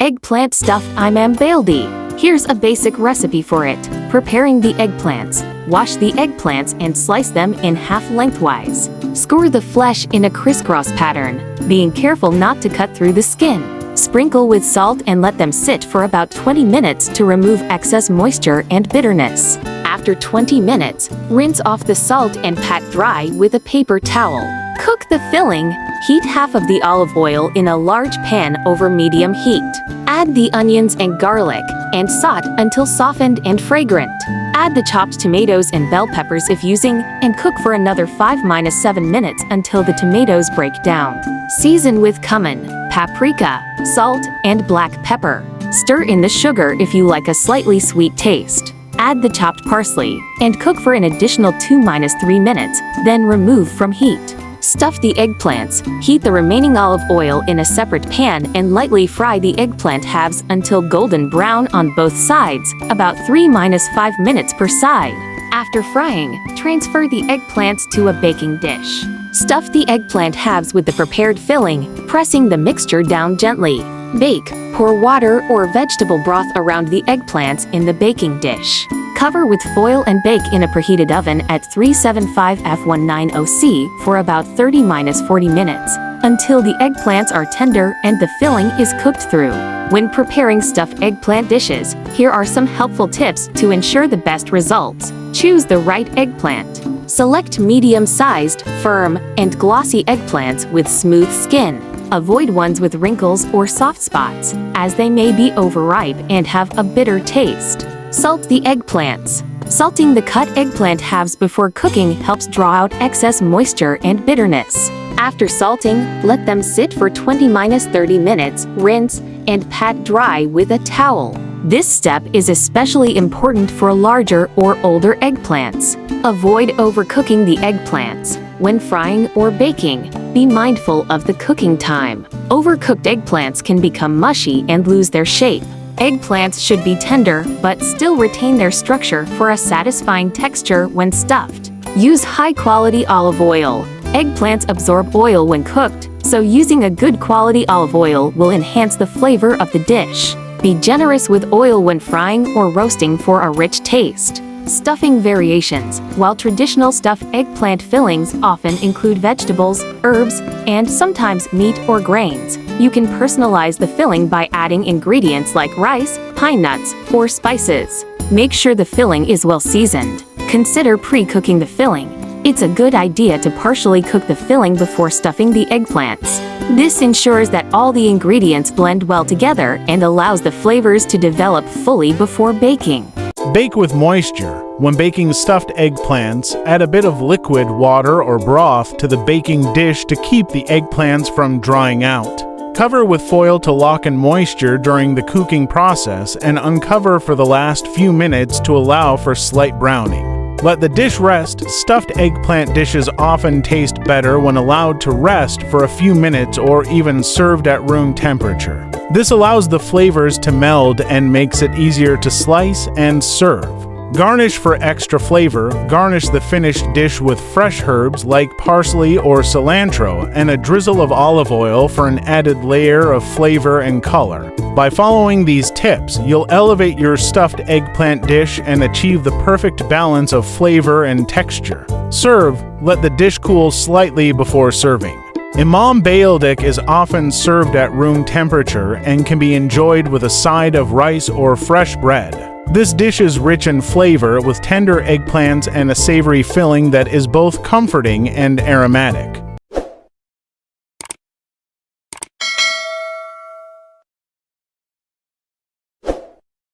Eggplant stuffed Imam Bayildi. Here's a basic recipe for it. Preparing the eggplants. Wash the eggplants and slice them in half lengthwise. Score the flesh in a crisscross pattern, being careful not to cut through the skin. Sprinkle with salt and let them sit for about 20 minutes to remove excess moisture and bitterness. After 20 minutes, rinse off the salt and pat dry with a paper towel. Cook the filling. Heat half of the olive oil in a large pan over medium heat. Add the onions and garlic, and saute until softened and fragrant. Add the chopped tomatoes and bell peppers if using, and cook for another 5–7 minutes until the tomatoes break down. Season with cumin, paprika, salt, and black pepper. Stir in the sugar if you like a slightly sweet taste. Add the chopped parsley, and cook for an additional 2–3 minutes, then remove from heat. Stuff the eggplants. Heat the remaining olive oil in a separate pan and lightly fry the eggplant halves until golden brown on both sides, about 3–5 minutes per side. After frying, transfer the eggplants to a baking dish. Stuff the eggplant halves with the prepared filling, pressing the mixture down gently. Bake. Pour water or vegetable broth around the eggplants in the baking dish. Cover with foil and bake in a preheated oven at 375 F190C for about 30–40 minutes, until the eggplants are tender and the filling is cooked through. When preparing stuffed eggplant dishes, here are some helpful tips to ensure the best results. Choose the right eggplant. Select medium-sized, firm, and glossy eggplants with smooth skin. Avoid ones with wrinkles or soft spots, as they may be overripe and have a bitter taste. Salt the eggplants. Salting the cut eggplant halves before cooking helps draw out excess moisture and bitterness. After salting, let them sit for 20–30 minutes, rinse, and pat dry with a towel. This step is especially important for larger or older eggplants. Avoid overcooking the eggplants. When frying or baking, be mindful of the cooking time. Overcooked eggplants can become mushy and lose their shape. Eggplants should be tender but still retain their structure for a satisfying texture when stuffed. Use high-quality olive oil. Eggplants absorb oil when cooked, so using a good quality olive oil will enhance the flavor of the dish. Be generous with oil when frying or roasting for a rich taste. Stuffing variations. While traditional stuffed eggplant fillings often include vegetables, herbs, and sometimes meat or grains, you can personalize the filling by adding ingredients like rice, pine nuts, or spices. Make sure the filling is well seasoned. Consider pre-cooking the filling. It's a good idea to partially cook the filling before stuffing the eggplants. This ensures that all the ingredients blend well together and allows the flavors to develop fully before baking. Bake with moisture. When baking stuffed eggplants, add a bit of liquid water or broth to the baking dish to keep the eggplants from drying out. Cover with foil to lock in moisture during the cooking process and uncover for the last few minutes to allow for slight browning. Let the dish rest. Stuffed eggplant dishes often taste better when allowed to rest for a few minutes or even served at room temperature. This allows the flavors to meld and makes it easier to slice and serve. Garnish for extra flavor. Garnish the finished dish with fresh herbs like parsley or cilantro and a drizzle of olive oil for an added layer of flavor and color. By following these tips, you'll elevate your stuffed eggplant dish and achieve the perfect balance of flavor and texture. Serve. Let the dish cool slightly before serving. Imam Bayildi is often served at room temperature and can be enjoyed with a side of rice or fresh bread. This dish is rich in flavor with tender eggplants and a savory filling that is both comforting and aromatic.